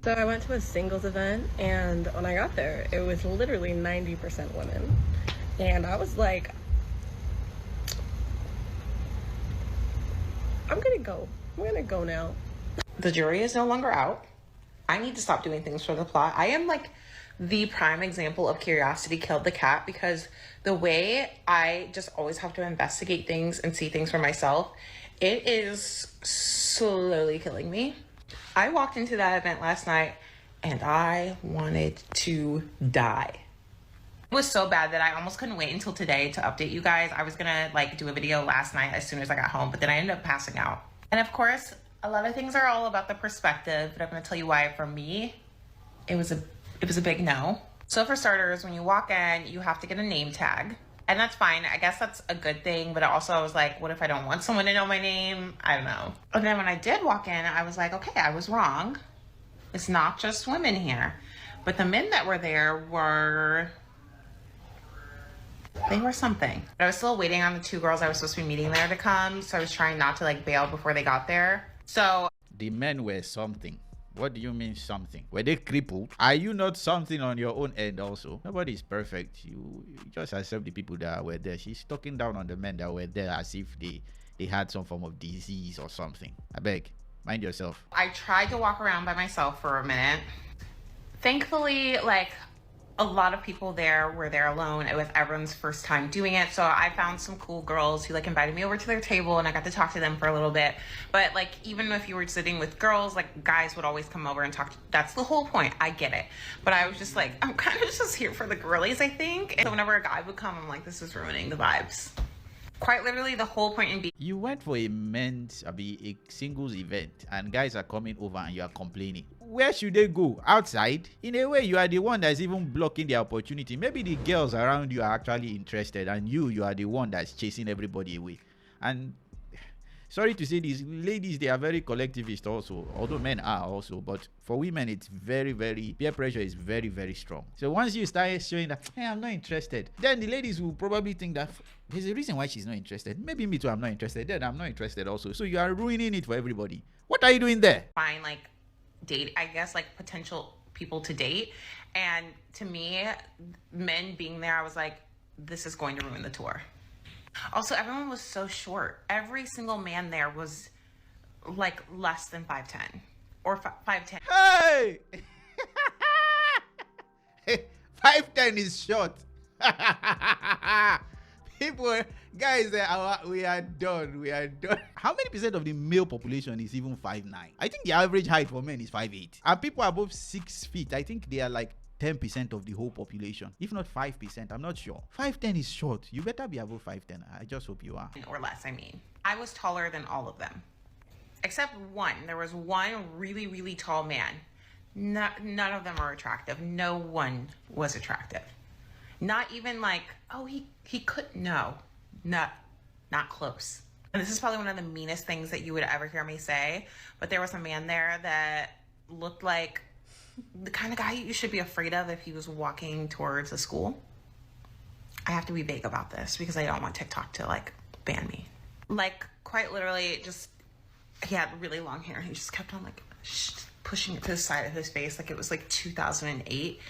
So I went to a singles event, and when I got there, it was literally 90% women. And I was like, I'm gonna go. I'm gonna go now. The jury is no longer out. I need to stop doing things for the plot. I am like the prime example of curiosity killed the cat, because the way I just always have to investigate things and see things for myself, it is slowly killing me. I walked into that event last night and I wanted to die. It was so bad that I almost couldn't wait until today to update you guys. I was gonna like do a video last night as soon as I got home, but then I ended up passing out. And of course, a lot of things are all about the perspective, but I'm gonna tell you why for me, it was a big no. So for starters, when you walk in, you have to get a name tag. And that's fine. I guess that's a good thing. But also I was like, what if I don't want someone to know my name? I don't know. And then when I did walk in, I was like, okay, I was wrong. It's not just women here. But the men that were there they were something. I was still waiting on the two girls I was supposed to be meeting there to come. So I was trying not to like bail before they got there. So the men were something. What do you mean something? Were they crippled? Are you not something on your own end also? Nobody is perfect. You just accept the people that were there. She's talking down on the men that were there as if they had some form of disease or something. I beg, mind yourself. I tried to walk around by myself for a minute. Thankfully, like a lot of people there were there alone. It was everyone's first time doing it. So I found some cool girls who like invited me over to their table and I got to talk to them for a little bit. But like, even if you were sitting with girls, like guys would always come over and talk. That's the whole point. I get it. But I was just like, I'm kind of just here for the girlies, I think. And so whenever a guy would come, I'm like, this is ruining the vibes. Quite literally, the whole point in being... You went for a men's, a singles event, and guys are coming over and you are complaining. Where should they go? Outside? In a way, you are the one that's even blocking the opportunity. Maybe the girls around you are actually interested, and you are the one that's chasing everybody away. And sorry to say this, ladies, they are very collectivist also, although men are also, but for women, it's very, peer pressure is very, very strong. So once you start showing that, hey, I'm not interested, then the ladies will probably think that there's a reason why she's not interested. Maybe me too, I'm not interested. Then I'm not interested also. So you are ruining it for everybody. What are you doing there? Find like date, I guess, like potential people to date. And to me, men being there, I was like, this is going to ruin the tour. Also, everyone was so short. Every single man there was like less than 5'10" or 5'10". Hey! 5'10" is short. People, guys, we are done. We are done. How many percent of the male population is even 5'9"? I think the average height for men is 5'8". And people above 6 feet, I think they are like 10% of the whole population, if not 5%. I'm not sure. 5'10" is short. You better be above 5'10". I just hope you are. Or less, I mean. I was taller than all of them. Except one. There was one really, really tall man. None of them are attractive. No one was attractive. Not even like, oh, he could, no. Not close. And this is probably one of the meanest things that you would ever hear me say, but there was a man there that looked like the kind of guy you should be afraid of if he was walking towards a school. I have to be vague about this because I don't want TikTok to like ban me. Like quite literally just, he had really long hair. He just kept on like pushing it to the side of his face. Like it was like 2008.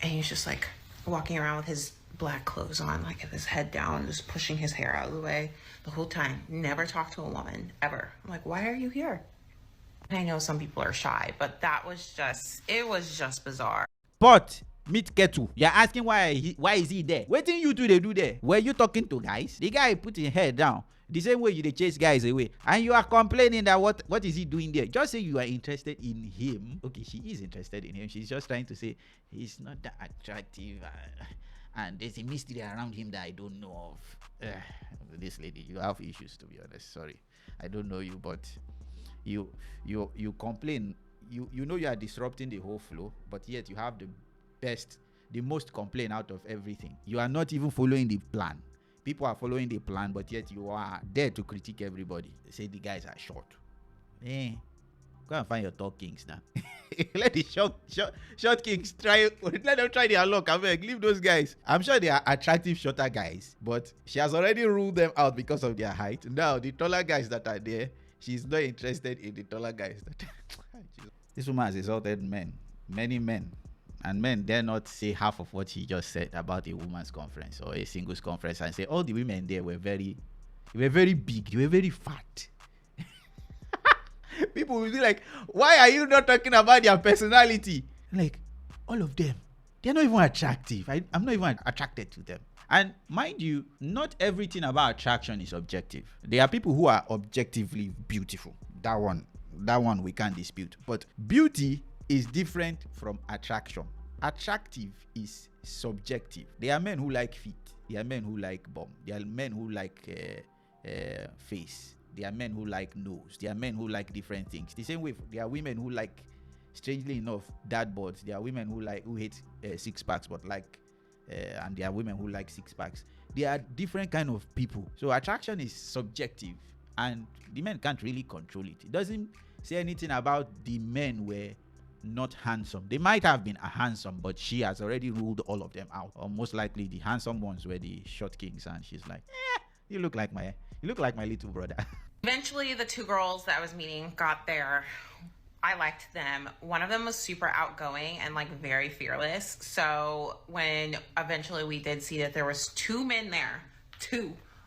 And he was just like walking around with his black clothes on, like with his head down, just pushing his hair out of the way the whole time. Never talked to a woman ever. I'm like, why are you here? I know some people are shy, but that was just, it was just bizarre. But meet Ketu, you're asking why is he there? What did you two they do there? Were you talking to guys? The guy put his head down the same way you they chase guys away, and you are complaining that what is he doing there? Just say you are interested in him. Okay, she is interested in him. She's just trying to say he's not that attractive, and there's a mystery around him that I don't know of. This lady, you have issues, to be honest. Sorry, I don't know you, but you complain. You know you are disrupting the whole flow, but yet you have the most complaint out of everything. You are not even following the plan. People are following the plan, but yet you are there to critique everybody. They say the guys are short. Go and find your tall kings now. Let the short kings try. Let them try their luck. I beg, leave those guys. I'm sure they are attractive shorter guys, but she has already ruled them out because of their height. Now the taller guys that are there, she's not interested in the taller guys. This woman has insulted men, many men. And men dare not say half of what she just said about a woman's conference or a singles conference and say all the women there were very big, they were very fat. People will be like, why are you not talking about their personality? Like, all of them, they're not even attractive. I'm not even attracted to them. And mind you, not everything about attraction is objective. There are people who are objectively beautiful. That one we can't dispute. But beauty is different from attraction. Attractive is subjective. There are men who like feet. There are men who like bum. There are men who like face. There are men who like nose. There are men who like different things. The same way, there are women who like, strangely enough, dad boards. There are women who hate six packs but like, and there are women who like six packs. There are different kind of people. So attraction is subjective, and the men can't really control it. It doesn't say anything about the men were not handsome. They might have been handsome, but she has already ruled all of them out. Or most likely, the handsome ones were the short kings, and she's like, you look like my little brother. Eventually, the two girls that I was meeting got there. I liked them. One of them was super outgoing and like very fearless. So when eventually we did see that there was two men there,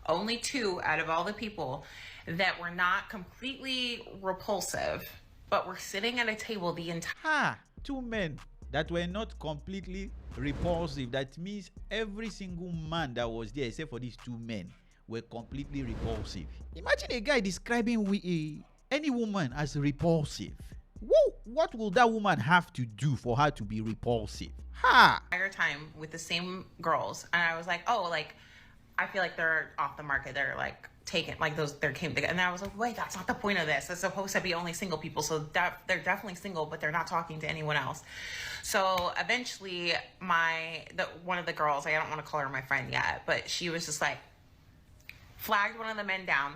only two out of all the people that were not completely repulsive, but were sitting at a table the entire. Two men that were not completely repulsive. That means every single man that was there, except for these two men, were completely repulsive. Imagine a guy describing any woman as repulsive. What will that woman have to do for her to be repulsive? Entire time with the same girls, and I was like, oh, like I feel like they're off the market. They're like taken, like those they're came together. And I was like, wait, that's not the point of this. It's supposed to be only single people, so that they're definitely single, but they're not talking to anyone else. So eventually, one of the girls, I don't want to call her my friend yet, but she was just like, flagged one of the men down,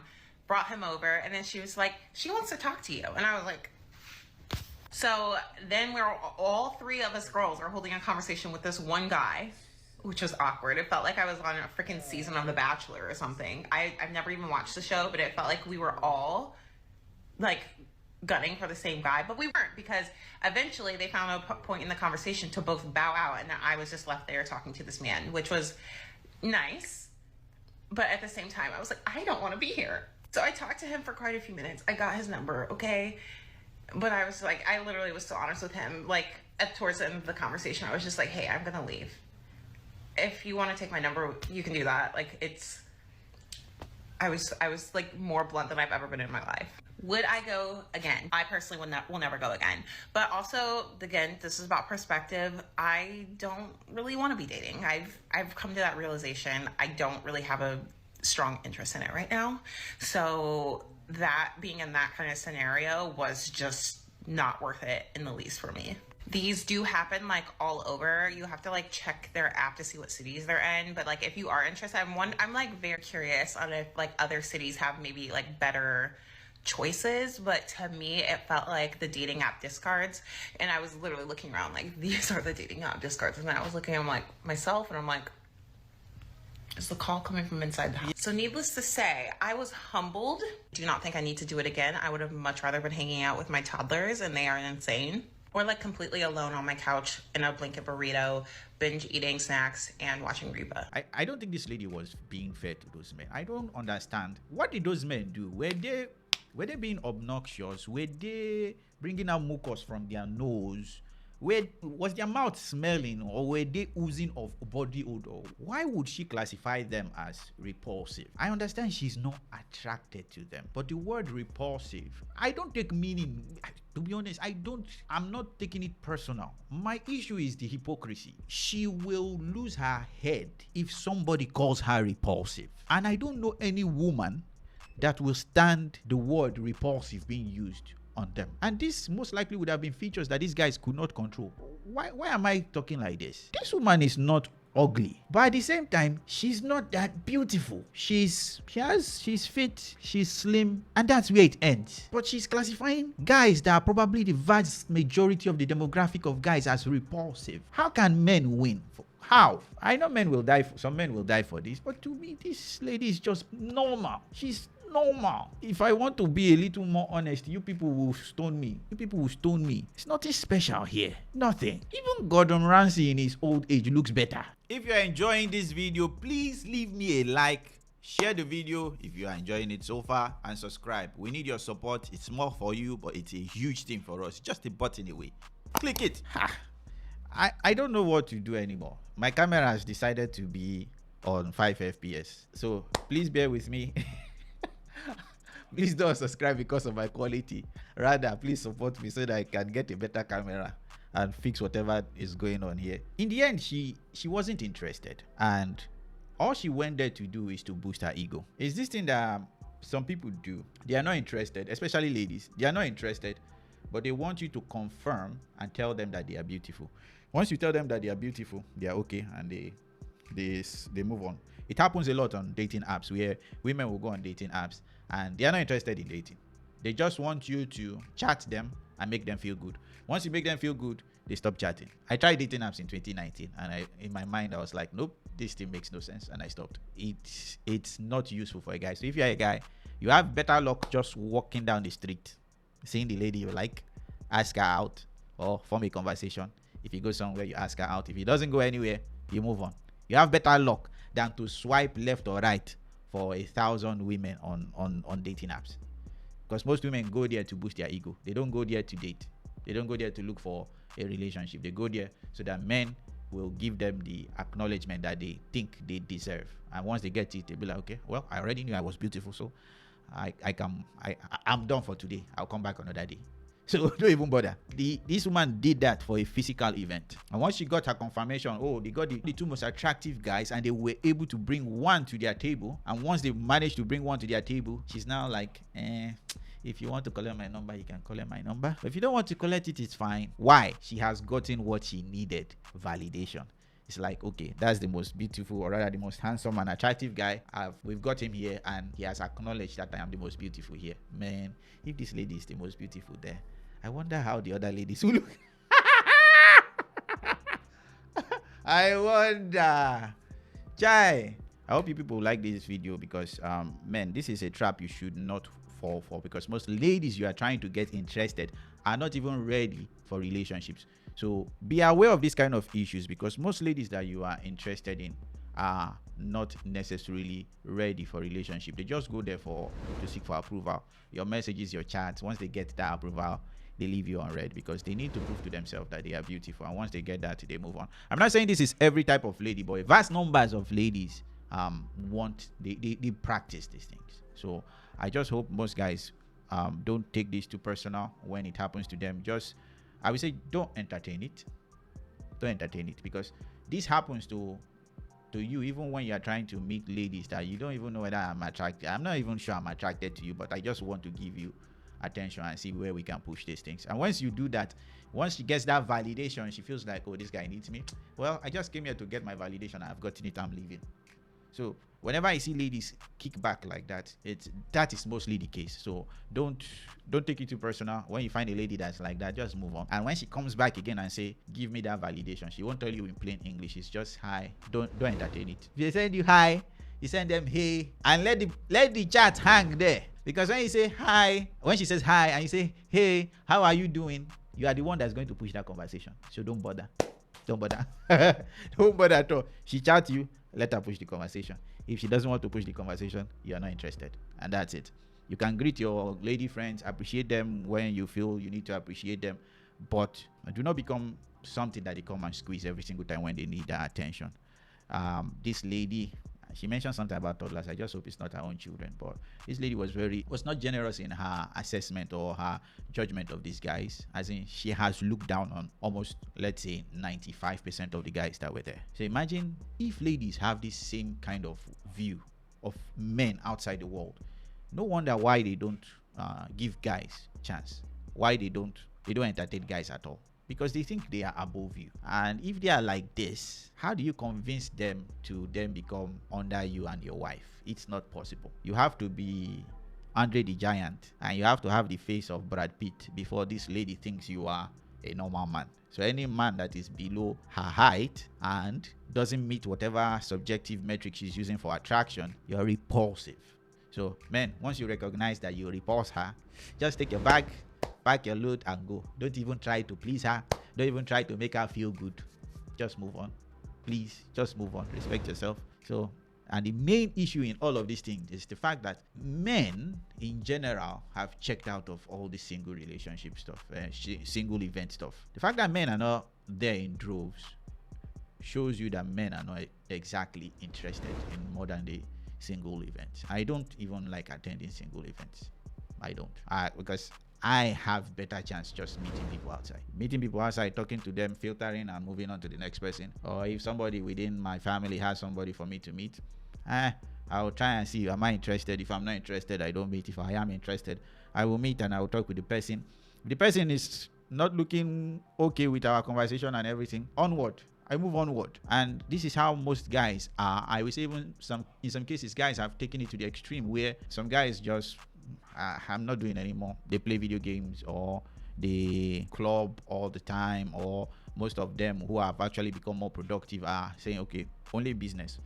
brought him over, and then she was like, she wants to talk to you. And I was like, so then all three of us girls are holding a conversation with this one guy, which was awkward. It felt like I was on a freaking season of The Bachelor or something. I've never even watched the show, but it felt like we were all like gunning for the same guy, but we weren't, because eventually they found a point in the conversation to both bow out, and I was just left there talking to this man, which was nice. But at the same time, I was like, I don't want to be here. So I talked to him for quite a few minutes. I got his number, okay? But I was like, I literally was so honest with him. Like, towards the end of the conversation, I was just like, hey, I'm going to leave. If you want to take my number, you can do that. Like, I was like more blunt than I've ever been in my life. Would I go again? I personally will never go again. But also, again, this is about perspective. I don't really want to be dating. I've come to that realization. I don't really have a strong interest in it right now. So that being in that kind of scenario was just not worth it in the least for me. These do happen like all over. You have to like check their app to see what cities they're in. But like if you are interested, I'm like very curious on if like other cities have maybe like better choices. But to me, it felt like the dating app discards. And I was literally looking around like, these are the dating app discards. And then I was looking at like myself and I'm like, is the call coming from inside the house? So needless to say, I was humbled. Do not think I need to do it again. I would have much rather been hanging out with my toddlers, and they are insane. Or like completely alone on my couch in a blanket burrito, binge eating snacks and watching Reba. I don't think this lady was being fair to those men. I don't understand. What did those men do? Were they being obnoxious? Were they bringing out mucus from their nose? Was their mouth smelling, or were they oozing of body odor? Why would she classify them as repulsive? I understand she's not attracted to them, but the word repulsive, I don't take meaning. To be honest, I'm not taking it personal. My issue is the hypocrisy. She will lose her head if somebody calls her repulsive. And I don't know any woman that will stand the word repulsive being used on them. And this most likely would have been features that these guys could not control. Why am I talking like this? This woman is not ugly, but at the same time, she's not that beautiful. She's fit, she's slim, and that's where it ends. But she's classifying guys that are probably the vast majority of the demographic of guys as repulsive. How can men win? How? I know some men will die for this, but to me, this lady is just normal. She's normal. If I want to be a little more honest, you people will stone me. You people will stone me. It's nothing special here. Nothing. Even Gordon Ramsay in his old age looks better. If you're enjoying this video, please leave me a like. Share the video if you are enjoying it so far, and subscribe. We need your support. It's small for you, but it's a huge thing for us. Just a button away. Click it. I don't know what to do anymore. My camera has decided to be on 5 FPS. So please bear with me. Please don't subscribe because of my quality. Rather, please support me so that I can get a better camera and fix whatever is going on here. In the end, she wasn't interested, and all she went there to do is to boost her ego. It's this thing that some people do. They are not interested, especially ladies. They are not interested, but they want you to confirm and tell them that they are beautiful. Once you tell them that they are beautiful, they are okay, and they move on. It happens a lot on dating apps where women will go on dating apps and they are not interested in dating. They just want you to chat them and make them feel good. Once you make them feel good, they stop chatting. I tried dating apps in 2019, and in my mind I was like, nope, this thing makes no sense, and I stopped. It's not useful for a guy. So if you're a guy, you have better luck just walking down the street, seeing the lady you like, ask her out, or form a conversation. If you go somewhere, you ask her out. If it doesn't go anywhere, you move on. You have better luck than to swipe left or right for 1,000 women on dating apps. Because most women go there to boost their ego. They don't go there to date. They don't go there to look for a relationship. They go there so that men will give them the acknowledgement that they think they deserve. And once they get it, they'll be like, okay, well, I already knew I was beautiful, so I'm done for today. I'll come back another day. So don't even bother. This woman did that for a physical event. And once she got her confirmation, oh, they got the two most attractive guys, and they were able to bring one to their table. And once they managed to bring one to their table, she's now like, if you want to collect my number, you can collect my number. But if you don't want to collect it, it's fine. Why? She has gotten what she needed. Validation. It's like, okay, that's the most beautiful, or rather the most handsome and attractive guy. We've got him here, and he has acknowledged that I am the most beautiful here. Man, if this lady is the most beautiful there, I wonder how the other ladies will look. I wonder. Chai. I hope you people like this video, because man, this is a trap you should not fall for, because most ladies you are trying to get interested are not even ready for relationships. So be aware of these kind of issues, because most ladies that you are interested in are not necessarily ready for relationship. They just go there to seek for approval. Your messages, your chats, once they get that approval, they leave you on red, because they need to prove to themselves that they are beautiful. And once they get that, they move on. I'm not saying this is every type of lady, but vast numbers of ladies they practice these things. So I just hope most guys don't take this too personal when it happens to them. Just, I would say, don't entertain it. Don't entertain it, because this happens to you even when you are trying to meet ladies that you don't even know whether I'm attracted. I'm not even sure I'm attracted to you, but I just want to give you attention and see where we can push these things. And once you do that, once she gets that validation, she feels like, oh, this guy needs me. Well, I just came here to get my validation. I've gotten it. I'm leaving. So whenever I see ladies kick back like that, that is mostly the case. So don't take it too personal. When you find a lady that's like that, just move on. And when she comes back again and say, give me that validation, she won't tell you in plain English. It's just hi. Don't entertain it. If they send you hi, you send them hey, and let the chat hang there. Because when you say hi, when she says hi and you say hey, how are you doing, you are the one that's going to push that conversation. So don't bother. Don't bother. Don't bother at all. She chats you, let her push the conversation. If she doesn't want to push the conversation, you are not interested. And that's it. You can greet your lady friends, appreciate them when you feel you need to appreciate them, but do not become something that they come and squeeze every single time when they need their attention. This lady, she mentioned something about toddlers. I just hope it's not her own children, but this lady was not generous in her assessment or her judgment of these guys. As in, she has looked down on almost, let's say, 95% of the guys that were there. So imagine if ladies have this same kind of view of men outside the world. No wonder why they don't give guys chance. Why they don't entertain guys at all. Because they think they are above you. And if they are like this, how do you convince them to then become under you and your wife? It's not possible. You have to be Andre the Giant, and you have to have the face of Brad Pitt before this lady thinks you are a normal man. So any man that is below her height and doesn't meet whatever subjective metric she's using for attraction, you're repulsive. So men, once you recognize that you repulse her, just take your bag, pack your load and go. Don't even try to please her. Don't even try to make her feel good. Just move on. Please, just move on. Respect yourself. So, and the main issue in all of these things is the fact that men in general have checked out of all the single relationship stuff, single event stuff. The fact that men are not there in droves shows you that men are not exactly interested in modern day single events. I don't even like attending single events. I don't. Because I have better chance just meeting people outside, talking to them, filtering and moving on to the next person. Or if somebody within my family has somebody for me to meet, I'll try and see, am I interested? If I'm not interested, I don't meet. If I am interested, I will meet and I will talk with the person. If the person is not looking okay with our conversation and everything, onward. I move onward. And this is how most guys are. I would say even in some cases, guys have taken it to the extreme where some guys just, I'm not doing anymore. They play video games or they club all the time, or most of them who have actually become more productive are saying, okay, only business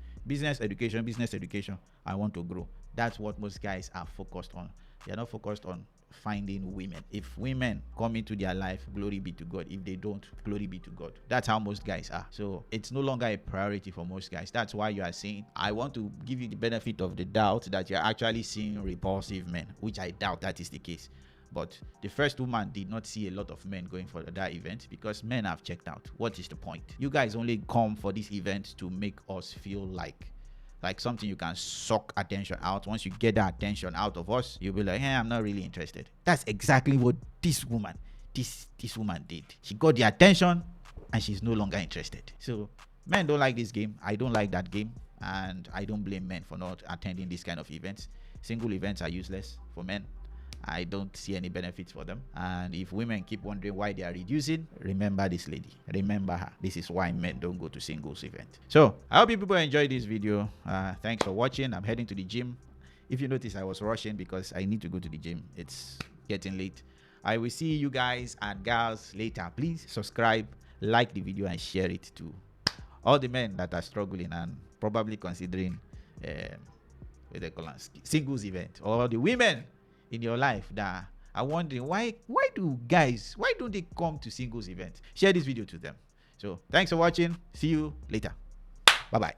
education. I want to grow. That's what most guys are focused on. They're not focused on finding women. If women come into their life, glory be to God. If they don't, glory be to God. That's how most guys are. So it's no longer a priority for most guys. That's why you are saying, I want to give you the benefit of the doubt that you're actually seeing repulsive men, which I doubt that is the case. But the first woman did not see a lot of men going for that event because men have checked out. What is the point? You guys only come for this event to make us feel like something you can suck attention out. Once you get that attention out of us, you'll be like, hey, I'm not really interested. That's exactly what this woman did. She got the attention and she's no longer interested. So men don't like this game. I don't like that game. And I don't blame men for not attending this kind of events. Single events are useless for men. I don't see any benefits for them. And if women keep wondering why they are reducing, remember this lady. Remember her. This is why men don't go to singles event. So I hope you people enjoyed this video. Thanks for watching. I'm heading to the gym. If you notice, I was rushing because I need to go to the gym. It's getting late. I will see you guys and gals later. Please subscribe, like the video, and share it to all the men that are struggling and probably considering singles event, or the women in your life that are wondering why don't they come to singles events. Share this video to them. So thanks for watching. See you later. Bye bye.